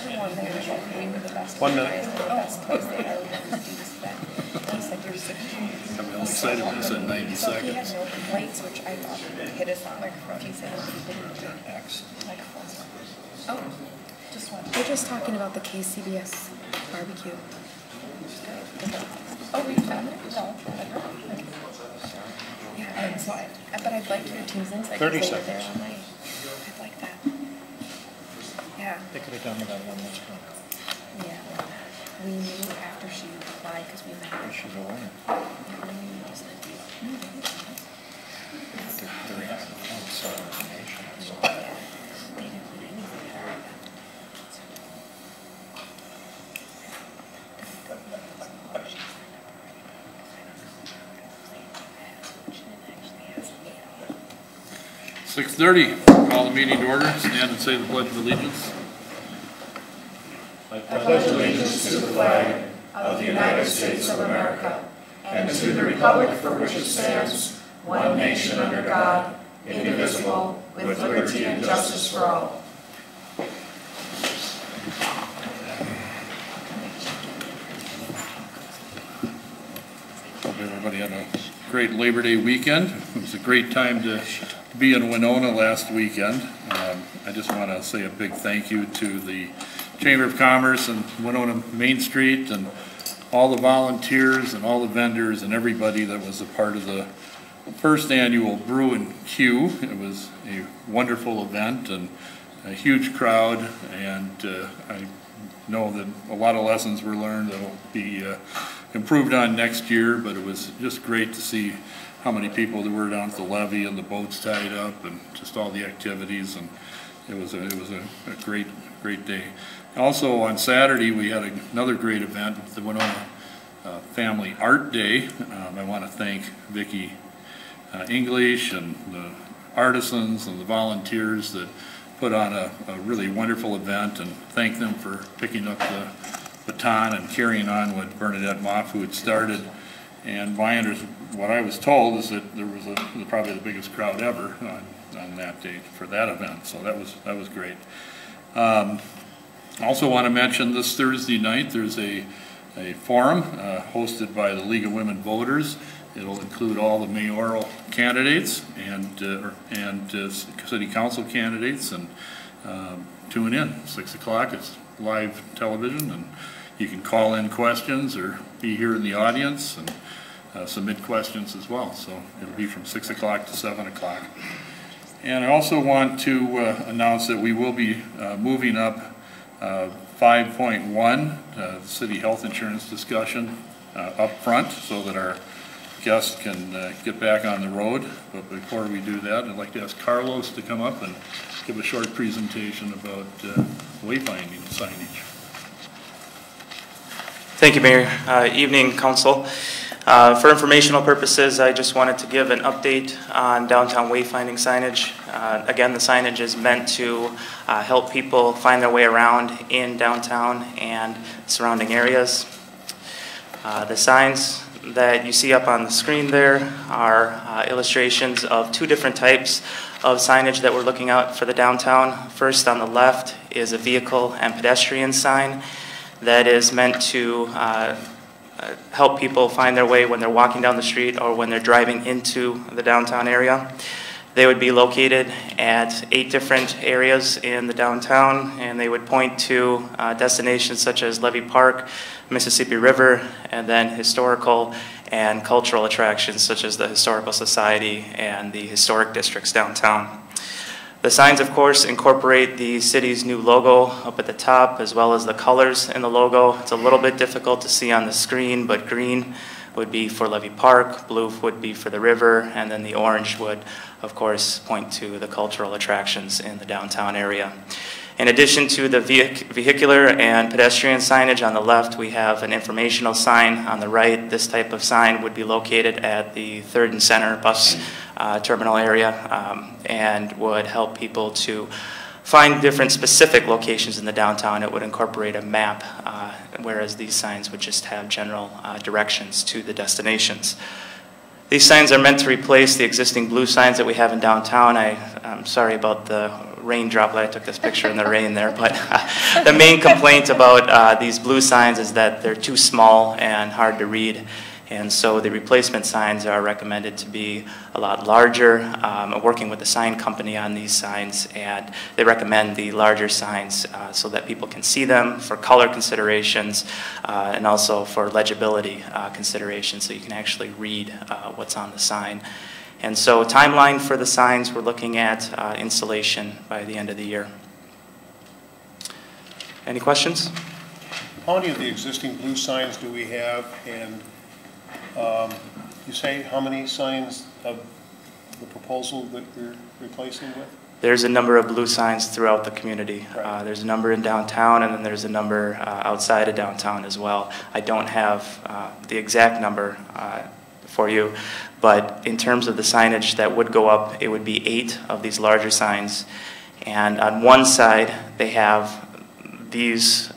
everyone there was like, we were the best. 1 minute. The best place they ever wanted to do this event. And he said, you're sick. I'm really excited for this in 90 so seconds. He had no complaints, which I thought hit us on like a few things. He didn't do X. like a full stop. Oh, just one. We're just talking about the KCBS barbecue. Oh, we found it? No. Okay. Yeah, and so but I'd like your team's insight. 30 'cause they were seconds. there all night. I'd like that. Yeah. They could have done it on 1 minute. Yeah. We knew after she applied because we met her. She's a winner. Yeah, we knew it was like, They're outside information. So. yeah, they didn't put anything at her. She didn't actually ask me. 6:30. Call the meeting to order. Stand and say the Pledge of Allegiance. I pledge allegiance to the flag of the United States of America and to the republic for which it stands, one nation under God, indivisible, with liberty and justice for all. Hope everybody had a great Labor Day weekend. It was a great time to be in Winona last weekend. I just want to say a big thank you to the Chamber of Commerce and Winona Main Street and all the volunteers and all the vendors and everybody that was a part of the first annual Brew and Q. It was a wonderful event and a huge crowd, and I know that a lot of lessons were learned that will be improved on next year, but it was just great to see how many people there were down at the levee and the boats tied up and just all the activities, and it was a great day. Also on Saturday we had another great event, the Winona Family Art Day. I want to thank Vicki English and the artisans and the volunteers that put on a really wonderful event, and thank them for picking up the baton and carrying on what Bernadette Moff had started. And what I was told is that there was probably the biggest crowd ever on that day for that event, so that was great. Also want to mention this Thursday night there's a forum hosted by the League of Women Voters. It'll include all the mayoral candidates and city council candidates, and tune in 6 o'clock. It's live television, and you can call in questions or be here in the audience and submit questions as well. So it'll be from 6 o'clock to 7 o'clock. And I also want to announce that we will be moving up 5.1, city health insurance discussion, up front so that our guests can get back on the road. But before we do that, I'd like to ask Carlos to come up and give a short presentation about wayfinding signage. Thank you, Mayor. Evening, Council. For informational purposes, I just wanted to give an update on downtown wayfinding signage. Again, the signage is meant to help people find their way around in downtown and surrounding areas. The signs that you see up on the screen there are illustrations of two different types of signage that we're looking at for the downtown. First, on the left is a vehicle and pedestrian sign that is meant to help people find their way when they're walking down the street or when they're driving into the downtown area. They would be located at 8 different areas in the downtown, and they would point to destinations such as Levy Park, Mississippi River, and then historical and cultural attractions such as the Historical Society and the historic districts downtown. The signs, of course, incorporate the city's new logo up at the top, as well as the colors in the logo. It's a little bit difficult to see on the screen, but green would be for Levy Park, blue would be for the river, and then the orange would, of course, point to the cultural attractions in the downtown area. In addition to the vehicular and pedestrian signage on the left, we have an informational sign on the right. This type of sign would be located at the 3rd and Center bus terminal area and would help people to find different specific locations in the downtown. It would incorporate a map, whereas these signs would just have general directions to the destinations. These signs are meant to replace the existing blue signs that we have in downtown. I'm sorry about the rain droplet. I took this picture in the rain there, but the main complaint about these blue signs is that they're too small and hard to read. And so the replacement signs are recommended to be a lot larger. Working with the sign company on these signs, and they recommend the larger signs so that people can see them for color considerations and also for legibility considerations, so you can actually read what's on the sign. And so timeline for the signs, we're looking at installation by the end of the year. Any questions? How many of the existing blue signs do we have, and you say how many signs of the proposal that you're replacing with? There's a number of blue signs throughout the community. Right. There's a number in downtown, and then there's a number outside of downtown as well. I don't have the exact number for you, but in terms of the signage that would go up, it would be 8 of these larger signs. And on one side, they have these,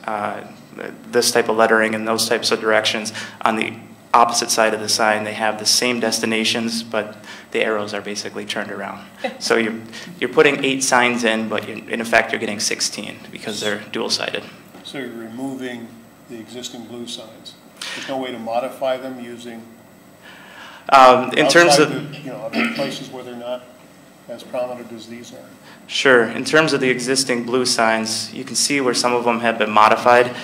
this type of lettering and those types of directions. On the opposite side of the sign, they have the same destinations, but the arrows are basically turned around. So you're putting 8 signs in, but in effect you're getting 16 because they're dual-sided. So you're removing the existing blue signs. There's no way to modify them using in terms of other places where they're not as prominent as these are. Sure. In terms of the existing blue signs, you can see where some of them have been modified.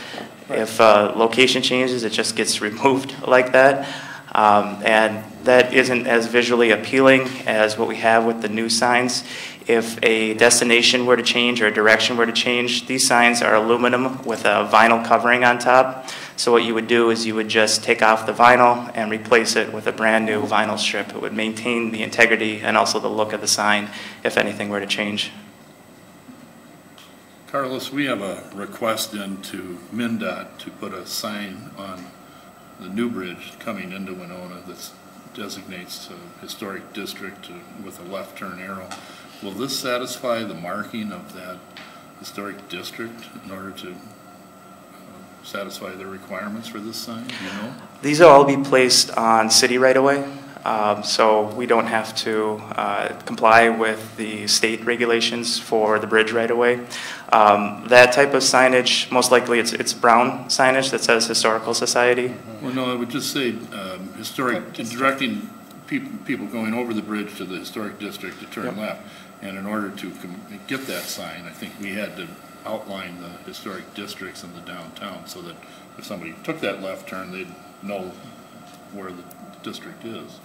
Right. If location changes, it just gets removed like that. And that isn't as visually appealing as what we have with the new signs. If a destination were to change or a direction were to change, these signs are aluminum with a vinyl covering on top. So what you would do is you would just take off the vinyl and replace it with a brand new vinyl strip. It would maintain the integrity and also the look of the sign if anything were to change. Carlos, we have a request into MnDOT to put a sign on the new bridge coming into Winona that designates a historic district with a left turn arrow. Will this satisfy the marking of that historic district in order to satisfy the requirements for this sign? Do you know? These will all be placed on city right-of-way, so we don't have to comply with the state regulations for the bridge right-of-way. That type of signage, most likely it's brown signage that says Historical Society. Well, no, I would just say historic, directing people going over the bridge to the historic district to turn left. And in order to get that sign, I think we had to outline the historic districts in the downtown so that if somebody took that left turn, they'd know where the district is.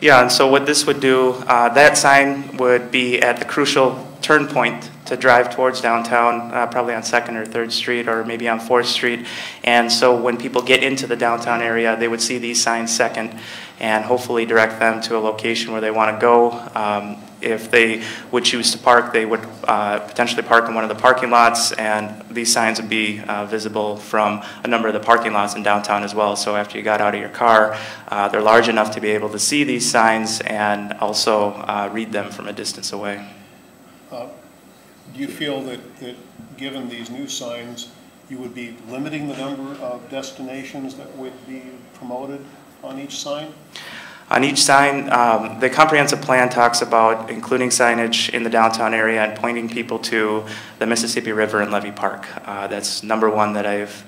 Yeah, and so what this would do, that sign would be at the crucial turn point to drive towards downtown, probably on 2nd or 3rd Street or maybe on 4th Street. And so when people get into the downtown area, they would see these signs second and hopefully direct them to a location where they want to go. If they would choose to park, they would potentially park in one of the parking lots, and these signs would be visible from a number of the parking lots in downtown as well. So after you got out of your car, they're large enough to be able to see these signs and also read them from a distance away. Do you feel that given these new signs, you would be limiting the number of destinations that would be promoted on each sign? On each sign, the comprehensive plan talks about including signage in the downtown area and pointing people to the Mississippi River and Levy Park. That's number one that I've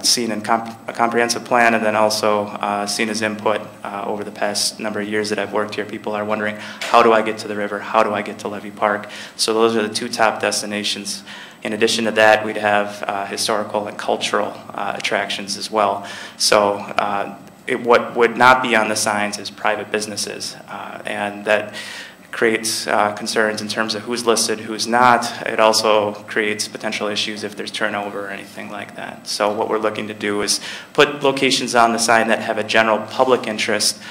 seen in a comprehensive plan, and then also seen as input over the past number of years that I've worked here. People are wondering, how do I get to the river? How do I get to Levy Park? So those are the 2 top destinations. In addition to that, we'd have historical and cultural attractions as well. So what would not be on the signs is private businesses, and that creates concerns in terms of who's listed, who's not. It also creates potential issues if there's turnover or anything like that. So what we're looking to do is put locations on the sign that have a general public interest,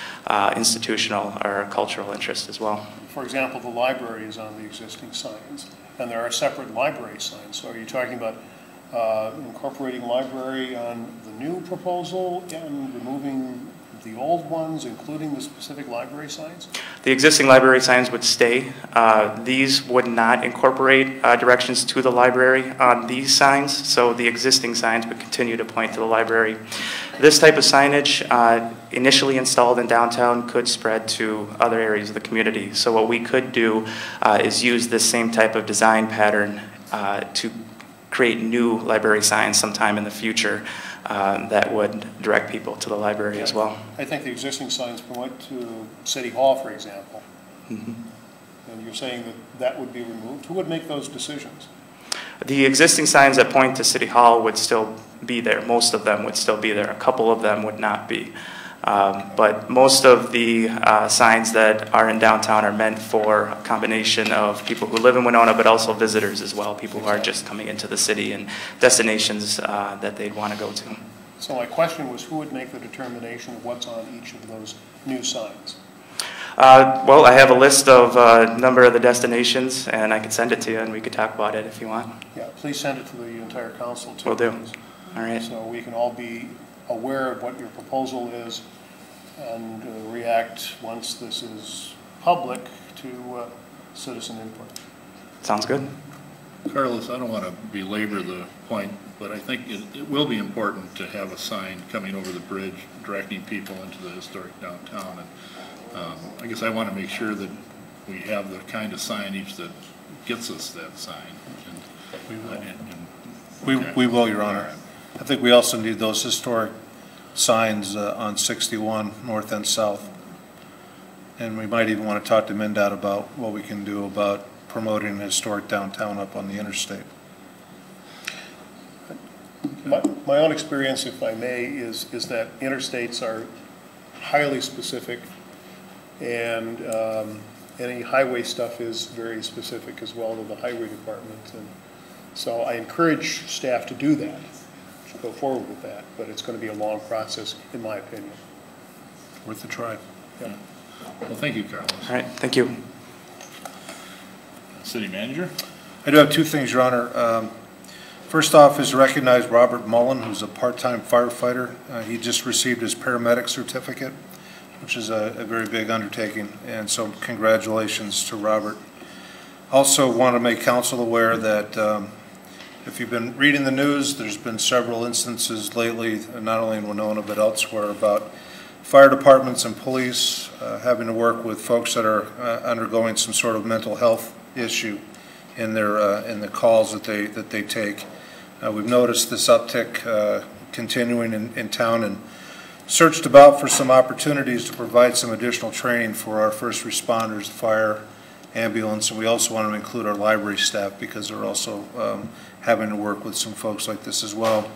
institutional or cultural interest as well. For example, the library is on the existing signs, and there are separate library signs. So are you talking about incorporating library on the new proposal and removing the old ones, including the specific library signs? The existing library signs would stay. These would not incorporate directions to the library on these signs, so the existing signs would continue to point to the library. This type of signage, initially installed in downtown, could spread to other areas of the community. So what we could do is use this same type of design pattern to create new library signs sometime in the future that would direct people to the library as well. I think the existing signs point to City Hall, for example. Mm-hmm. And you're saying that that would be removed. Who would make those decisions? The existing signs that point to City Hall would still be there. Most of them would still be there. A couple of them would not be. But most of the signs that are in downtown are meant for a combination of people who live in Winona, but also visitors as well, people who are just coming into the city and destinations that they'd want to go to. So my question was, who would make the determination of what's on each of those new signs? Well, I have a list of a number of the destinations, and I could send it to you, and we could talk about it if you want. Yeah, please send it to the entire council too. Will do. Please. All right. So we can all be aware of what your proposal is and react once this is public to citizen input. Sounds good. Carlos, I don't want to belabor the point, but I think it will be important to have a sign coming over the bridge directing people into the historic downtown. And I guess I want to make sure that we have the kind of signage that gets us that sign. We will, Your Honor. I think we also need those historic signs on 61, north and south. And we might even want to talk to MnDOT about what we can do about promoting a historic downtown up on the interstate. My own experience, if I may, is that interstates are highly specific, and any highway stuff is very specific as well to the highway department. And so I encourage staff to do that, to go forward with that, but it's going to be a long process, in my opinion. Worth a try. Yeah. Well, thank you, Carlos. All right, thank you. City Manager? I do have two things, Your Honor. First off is to recognize Robert Mullen, who's a part-time firefighter. He just received his paramedic certificate, which is a very big undertaking, and so congratulations to Robert. Also want to make council aware that if you've been reading the news, there's been several instances lately, not only in Winona but elsewhere, about fire departments and police having to work with folks that are undergoing some sort of mental health issue in the calls that they take. We've noticed this uptick continuing in town, and searched about for some opportunities to provide some additional training for our first responders, fire, ambulance, and we also want to include our library staff because they're also having to work with some folks like this as well.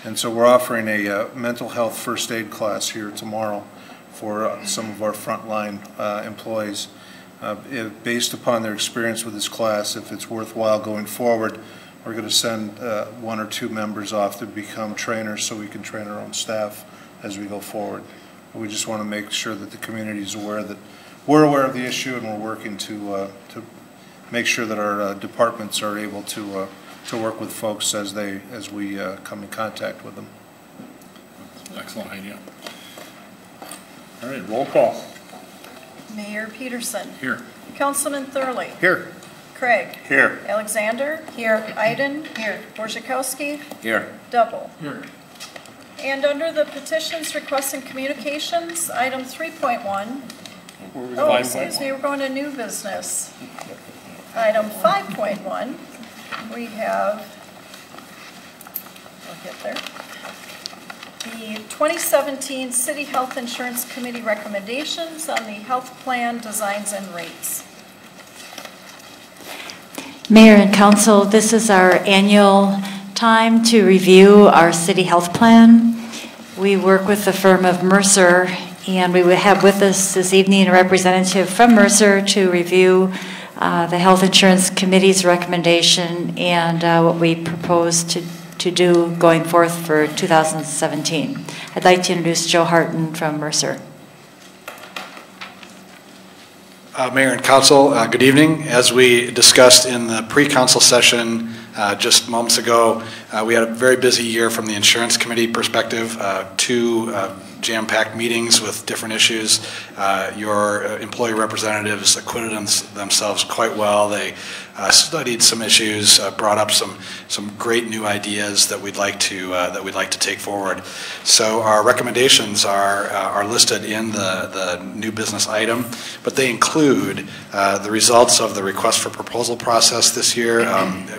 And so we're offering a mental health first aid class here tomorrow for some of our frontline employees. Based upon their experience with this class, if it's worthwhile going forward, we're going to send 1 or 2 members off to become trainers so we can train our own staff as we go forward. We just want to make sure that the community is aware that we're aware of the issue, and we're working to make sure that our departments are able to work with folks as we come in contact with them. Excellent idea. All right, roll call. Mayor Peterson. Here. Councilman Thurley. Here. Craig. Here. Alexander. Here. Iden. Here. Borzakowski. Here. Double. Here. And under the petitions, requests, and communications, item 3.1. Oh, excuse me, we're going to new business. Item 5.1, we have, I'll get there, the 2017 City Health Insurance Committee recommendations on the health plan designs and rates. Mayor and Council, this is our annual time to review our city health plan. We work with the firm of Mercer, and we would have with us this evening a representative from Mercer to review the Health Insurance Committee's recommendation and what we propose to do going forth for 2017. I'd like to introduce Joe Harton from Mercer. Mayor and Council, good evening. As we discussed in the pre-council session just moments ago, we had a very busy year from the Insurance Committee perspective. 2 jam-packed meetings with different issues. Your employee representatives acquitted themselves quite well. They studied some issues, brought up some great new ideas that we'd like to take forward. So our recommendations are listed in the new business item, but they include the results of the request for proposal process this year,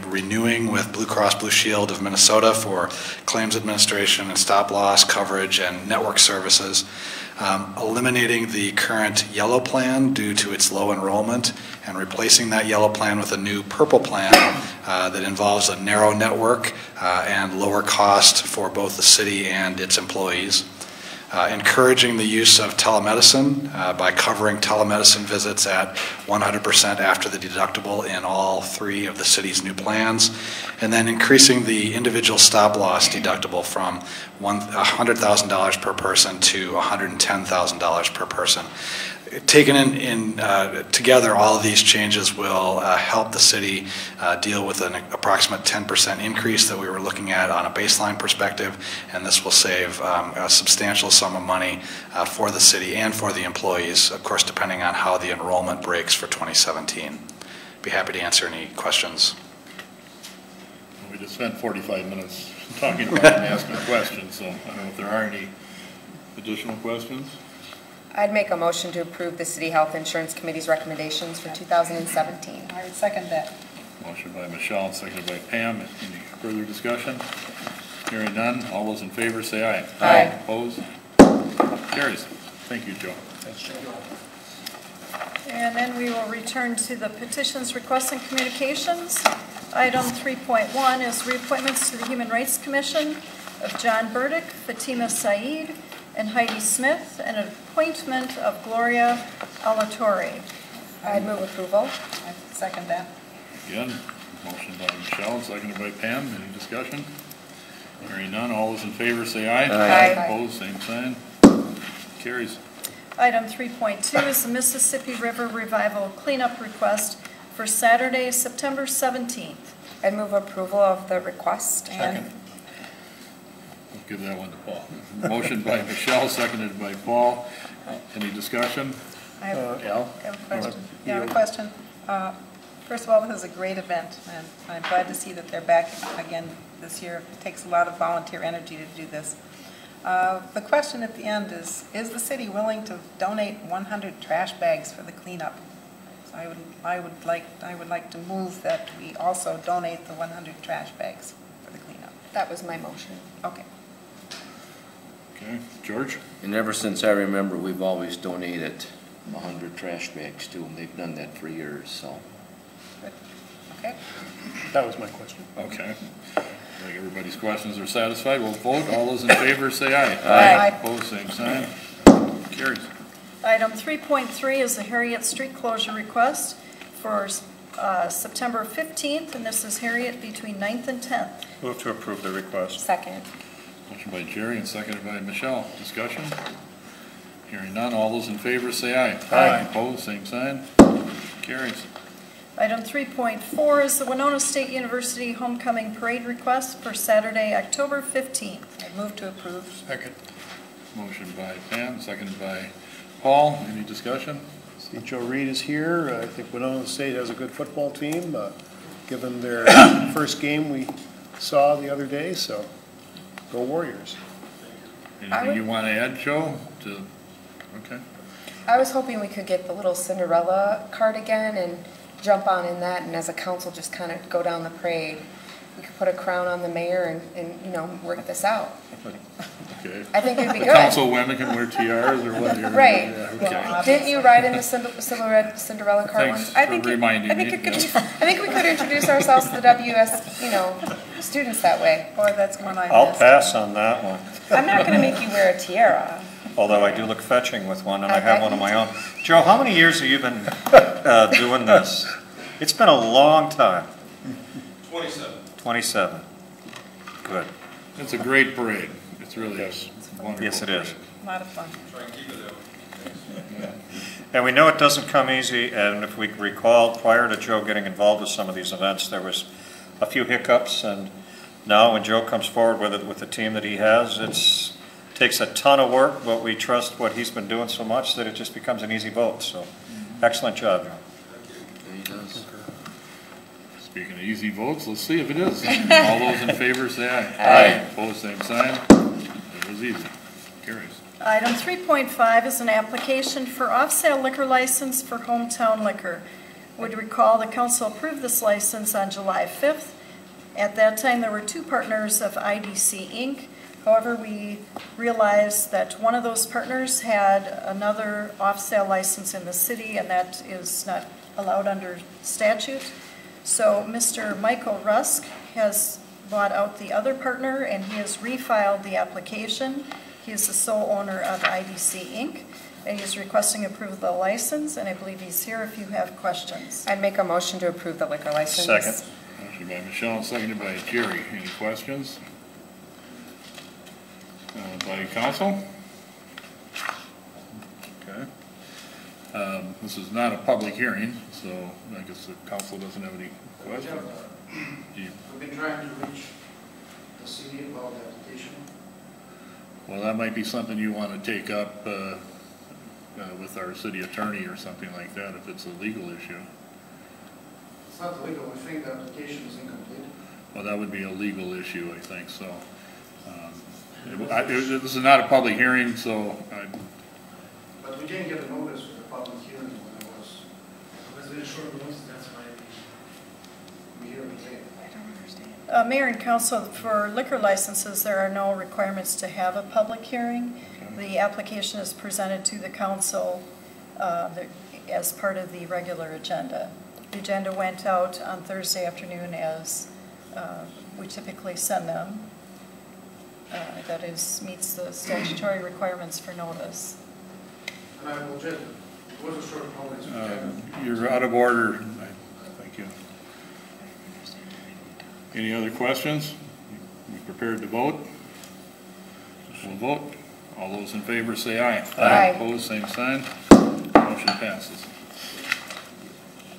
renewing with Blue Cross Blue Shield of Minnesota for claims administration and stop loss coverage and network services, eliminating the current yellow plan due to its low enrollment and replacing that yellow plan with a new purple plan that involves a narrow network and lower cost for both the city and its employees. Encouraging the use of telemedicine by covering telemedicine visits at 100% after the deductible in all 3 of the city's new plans, and then increasing the individual stop loss deductible from $100,000 per person to $110,000 per person. Taken in together, all of these changes will help the city deal with an approximate 10% increase that we were looking at on a baseline perspective, and this will save a substantial sum of money for the city and for the employees, of course, depending on how the enrollment breaks for 2017. Be happy to answer any questions. We just spent 45 minutes talking about it and asking questions, so I don't know if there are any additional questions. I'd make a motion to approve the City Health Insurance Committee's recommendations for 2017. I would second that. Motion by Michelle and seconded by Pam. Any further discussion? Hearing none. All those in favor say aye. Aye. Opposed? Carries. Thank you, Joe. Thanks, Joe. And then we will return to the petitions, requests, and communications. Item 3.1 is reappointments to the Human Rights Commission of John Burdick, Fatima Saeed, and Heidi Smith, and an appointment of Gloria Alatorre. I'd move approval. I second that. Again, motion by Michelle, seconded by Pam. Any discussion? Hearing none. All those in favor say aye. Aye. Opposed, same sign. Carries. Item 3.2 is the Mississippi River Revival cleanup request for Saturday, September 17th. I'd move approval of the request. Second. We'll give that one to Paul. Motion by Michelle, seconded by Paul. Any discussion? I have, Al? I have a question. Yeah, I have a question. First of all, this is a great event, and I'm glad to see that they're back again this year. It takes a lot of volunteer energy to do this. The question at the end is the city willing to donate 100 trash bags for the cleanup? So I would like to move that we also donate the 100 trash bags for the cleanup. That was my motion. Okay. Okay, George? And ever since I remember, we've always donated 100 trash bags to them. They've done that for years, so. Good. Okay. That was my question. Okay. I think everybody's questions are satisfied. We'll vote. All those in favor say aye. Aye. Opposed, same sign. Carries. Item 3.3 is the Harriet Street closure request for September 15th, and this is Harriet between 9th and 10th. Move to approve the request. Second. Motion by Jerry and seconded by Michelle. Discussion? Hearing none. All those in favor say aye. Aye. Opposed, same sign. Carries. Item 3.4 is the Winona State University Homecoming Parade request for Saturday, October 15th. I move to approve. Second. Motion by Pam, seconded by Paul. Any discussion? See, Joe Reed is here. I think Winona State has a good football team, given their first game we saw the other day, so go Warriors. Anything you want to add, Joe? Okay. I was hoping we could get the little Cinderella cart again and jump on in that, and as a council just kind of go down the parade. We could put a crown on the mayor and you know, work this out. Okay. I think it'd be good. Council women can wear tiaras or what? Right. Yeah, okay. Didn't you ride in the Cinderella cart Thanks once? for reminding me. I think we could introduce ourselves to the WS, you know, students that way. Boy, that's one I I'll missed. pass on that one, I'm not going to make you wear a tiara. although I do look fetching with one, and I have one of my own. Joe, how many years have you been doing this? It's been a long time. 27. 27. Good. It's a great parade. It's really is. It's a wonderful Yes, it is. parade. A lot of fun. Try and keep it up. And we know it doesn't come easy, and if we recall, prior to Joe getting involved with some of these events, there was a few hiccups, and now when Joe comes forward with it, with the team that he has, it's Takes a ton of work, but we trust what he's been doing so much that it just becomes an easy vote, so excellent job, John. He does. Speaking of easy votes, let's see if it is. All those in favor say aye. Aye. Opposed, same sign. It was easy. Carries. Item 3.5 is an application for off-sale liquor license for Hometown Liquor. Would recall the council approved this license on July 5th. At that time, there were two partners of IDC Inc. However, we realized that one of those partners had another off-sale license in the city, and that is not allowed under statute. So Mr. Michael Rusk has bought out the other partner, and he has refiled the application. He is the sole owner of IDC Inc., and he is requesting approval of the license, and I believe he's here if you have questions. I'd make a motion to approve the liquor license. Second. Motion by Michelle, seconded by Jerry. Any questions? By council? Okay. This is not a public hearing, so I guess the council doesn't have any questions. We've been trying to reach the city about the application. Well, that might be something you want to take up with our city attorney or something like that, if it's a legal issue. It's not legal, we think the application is incomplete. Well, that would be a legal issue, I think, so. This is not a public hearing, so But we didn't get a notice for the public hearing when it was. Was it a short notice? That's my We hear it today. I don't understand. Mayor and council, for liquor licenses, there are no requirements to have a public hearing. The application is presented to the council as part of the regular agenda. The agenda went out on Thursday afternoon as we typically send them. That is, meets the statutory requirements for notice. And I will just, it was a short notice. you're out of order. Thank you. Any other questions? You prepared to vote? We'll vote. All those in favor say aye. Aye. Opposed, same sign. Motion passes.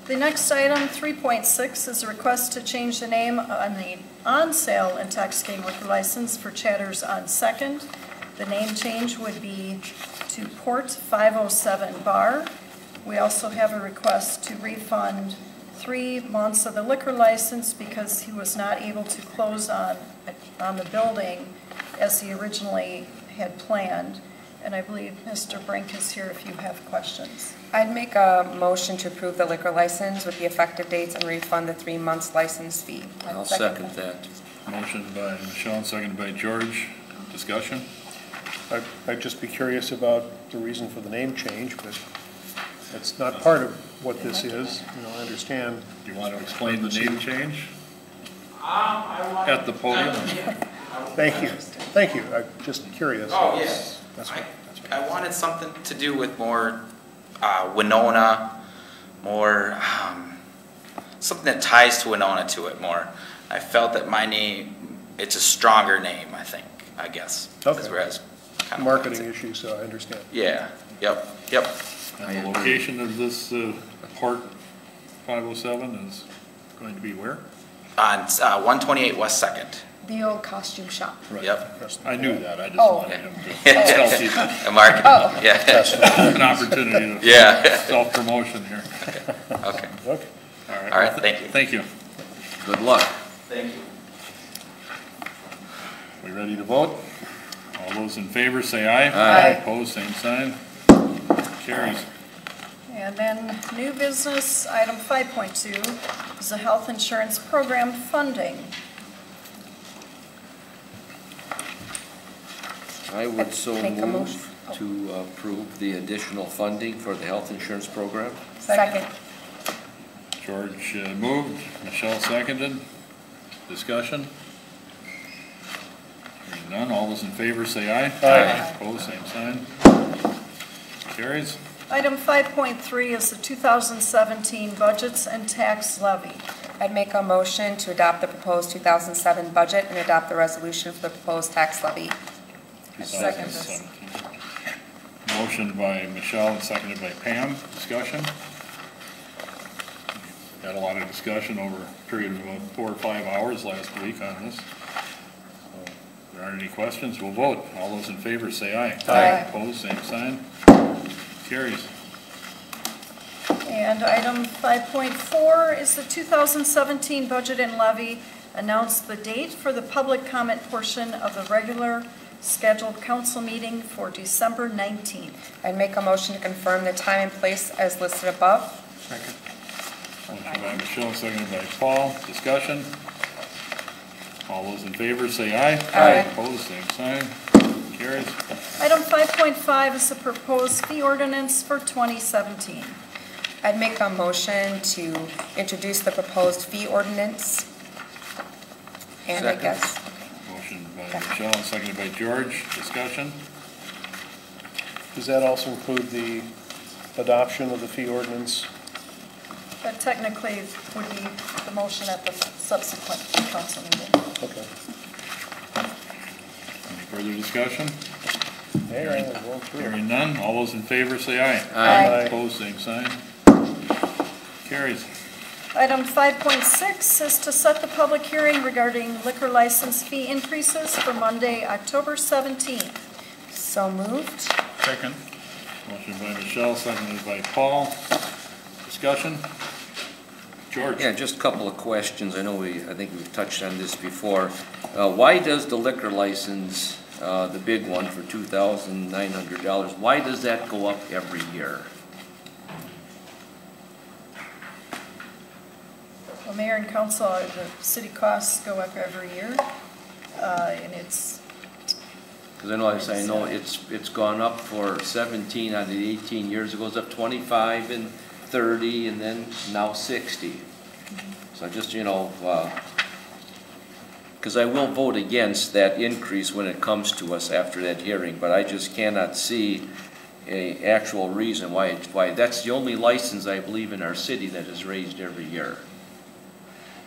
The next item, 3.6, is a request to change the name on the on-sale intoxicating liquor license for Chatters on 2nd. The name change would be to Port 507 Bar. We also have a request to refund 3 months of the liquor license because he was not able to close on the building as he originally had planned. And I believe Mr. Brink is here if you have questions. I'd make a motion to approve the liquor license with the effective dates and refund the 3 months license fee. I'll second that. Motion by Michelle, seconded by George. Discussion? I'd just be curious about the reason for the name change, but that's not part of what this is. I understand. Do you want to explain the name change at the podium? Thank you. Thank you. I'm just curious. Oh, yes. I wanted something to do with more Winona, more something that ties to Winona to it more. I felt that my name, it's a stronger name, I guess. Okay. Whereas Marketing issue, so I understand. Yeah, yep. And the location of this Port 507 is going to be where? On 128 West 2nd. The old costume shop. Right. Yep. I knew that. I just Oh. wanted him to tell people. A market. Oh. Yeah. An opportunity to Yeah. self-promotion here. Okay. Okay. All right, thank you. Thank you. Good luck. Thank you. We ready to vote? All those in favor say aye. Aye. Opposed, same sign. Carries. And then new business, item 5.2, is the health insurance program funding. I would so Make a move motion. to approve the additional funding for the health insurance program. Second. George moved, Michelle seconded. Discussion? Hearing none, all those in favor say aye. Aye. Opposed, same sign. Carries. Item 5.3 is the 2017 budgets and tax levy. I'd make a motion to adopt the proposed 2007 budget and adopt the resolution for the proposed tax levy. Second this. 2017. Motion by Michelle and seconded by Pam. Discussion? Had a lot of discussion over a period of about 4 or 5 hours last week on this. So, If there aren't any questions, we'll vote. All those in favor say aye. Aye. Opposed, same sign. Carries. And item 5.4 is the 2017 budget and levy. Announce the date for the public comment portion of the regular scheduled council meeting for December 19th. I'd make a motion to confirm the time and place as listed above. Motion by Michelle, seconded by Paul. Discussion. All those in favor say aye. Aye. Opposed, same sign. Carries. Item 5.5 is the proposed fee ordinance for 2017. I'd make a motion to introduce the proposed fee ordinance. And I guess, Motion by Michelle, seconded by George. Discussion. Does that also include the adoption of the fee ordinance? That technically would be the motion at the subsequent council meeting. Okay. Any further discussion? Hearing Hearing none. All those in favor say aye. Aye. Opposed, same sign. Carries. Item 5.6 is to set the public hearing regarding liquor license fee increases for Monday, October 17th. so moved. Second. Motion by Michelle, seconded by Paul. Discussion. George. Yeah, just a couple of questions. I think we've touched on this before. Why does the liquor license, the big one for $2,900, why does that go up every year? Well, Mayor and Council, the city costs go up every year, and it's... Because I know it's gone up for 17 out of the 18 years. It goes up 25 and 30 and then now 60. So just, because I will vote against that increase when it comes to us after that hearing, but I just cannot see a actual reason why that's the only license I believe in our city that is raised every year.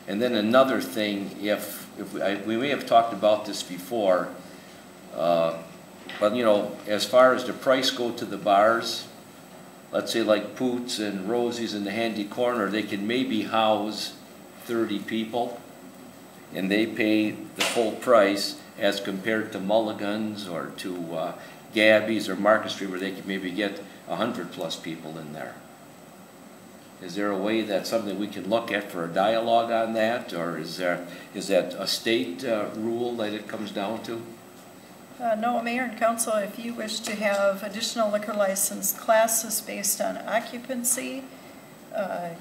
And then another thing, we may have talked about this before, but as far as the price go to the bars, let's say like Poots and Rosie's in the Handy Corner, they can maybe house 30 people, and they pay the full price as compared to Mulligan's or to Gabby's or Market Street, where they can maybe get 100+ people in there. Is there a way that's something we can look at for a dialogue on that, or is that a state rule that it comes down to? No, Mayor and Council, if you wish to have additional liquor license classes based on occupancy,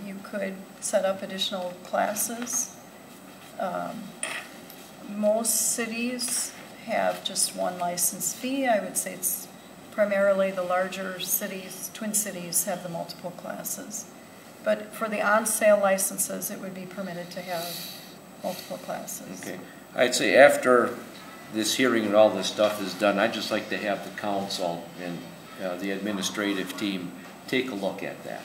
you could set up additional classes. Most cities have just one license fee. I would say it's primarily the larger cities, Twin Cities, have the multiple classes. But for the on-sale licenses, it would be permitted to have multiple classes. Okay. I'd say after this hearing and all this stuff is done, I'd just like to have the council and the administrative team take a look at that.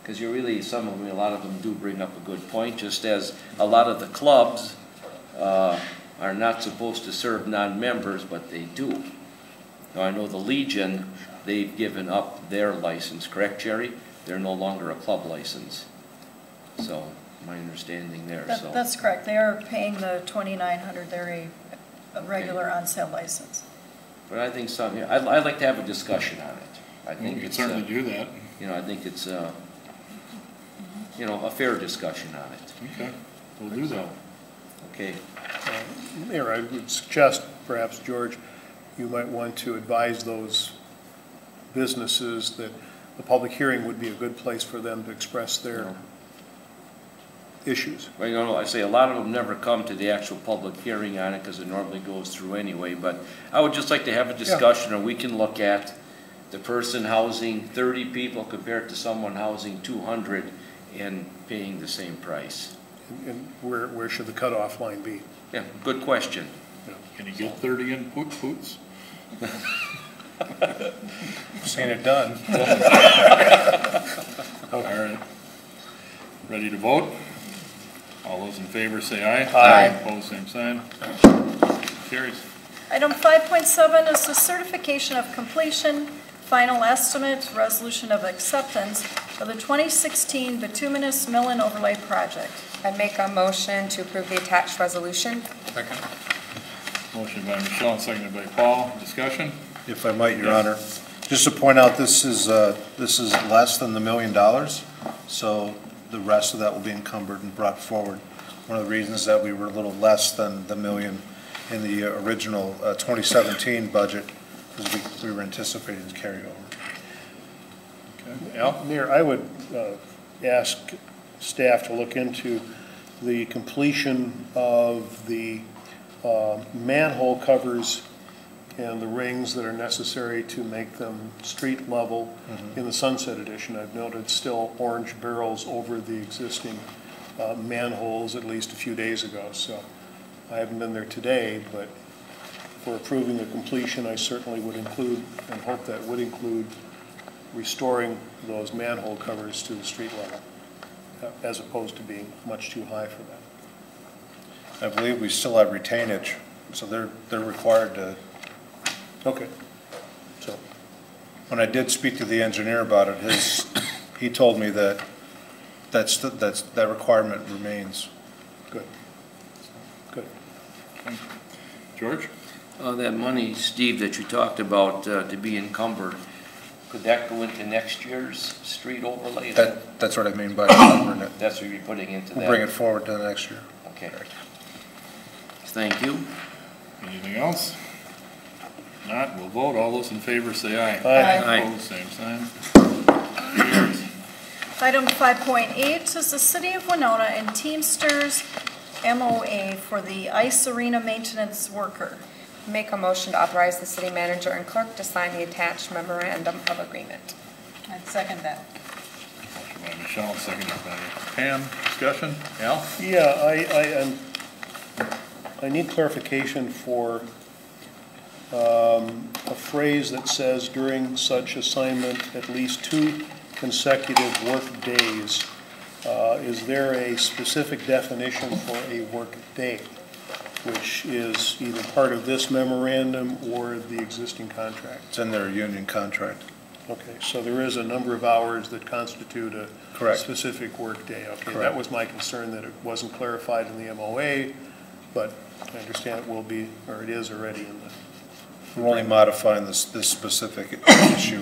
Because a lot of them do bring up a good point, just as a lot of the clubs are not supposed to serve non-members, but they do. Now, I know the Legion, they've given up their license, correct, Jerry? They're no longer a club license. So, my understanding there. That's correct. They are paying the $2,900. They're a regular on-sale license. But I think I'd like to have a discussion on it. I think we can certainly do that. I think it's a fair discussion on it. Okay, we'll do that. Okay. Mayor, I would suggest, perhaps, George, you might want to advise those businesses that the public hearing would be a good place for them to express their issues. Well, I say a lot of them never come to the actual public hearing on it because it normally goes through anyway, but I would just like to have a discussion, or we can look at the person housing 30 people compared to someone housing 200 and paying the same price. And where should the cutoff line be? Yeah, good question. Can you get 30 in Poots? Seen it done. All right. Ready to vote? All those in favor say aye. Aye. Opposed, same sign. Carries. Item 5.7 is the certification of completion, final estimate, resolution of acceptance of the 2016 bituminous mill and overlay project. I'd make a motion to approve the attached resolution. Second. Motion by Michelle, and seconded by Paul. Discussion? If I might, Your Honor, just to point out, this is less than the $1 million, so the rest of that will be encumbered and brought forward. One of the reasons that we were a little less than the $1 million in the original 2017 budget is we were anticipating the carryover. Okay. Al? Mayor, I would ask staff to look into the completion of the manhole covers and the rings that are necessary to make them street level in the Sunset Edition. I've noted still orange barrels over the existing manholes at least a few days ago. So I haven't been there today, but for approving the completion, I certainly would include and hope that would include restoring those manhole covers to the street level, as opposed to being much too high for that. I believe we still have retainage, so they're required to. Okay. So when I did speak to the engineer about it, he told me that that requirement remains. Good. Good. Okay. George? That money, Steve, that you talked about to be encumbered, could that go into next year's street overlay? That's what I mean by encumbering it. That's what you're putting into that? We'll bring it forward to the next year. Okay. Thank you. Anything else? Not, we'll vote. All those in favor say aye. Aye. Opposed, same sign. Item 5.8 is the City of Winona and Teamsters MOA for the ice arena maintenance worker. Make a motion to authorize the city manager and clerk to sign the attached memorandum of agreement. I'd second that. Motion by Michelle, seconded by Pam. Discussion? Al? Yeah, I need clarification for a phrase that says during such assignment at least 2 consecutive work days. Is there a specific definition for a work day, which is either part of this memorandum or the existing contract? It's in their union contract. Okay, so there is a number of hours that constitute a Correct. specific work day. Okay, Correct. That was my concern, that it wasn't clarified in the MOA, but I understand it will be, or it is already in the. We're only modifying this specific issue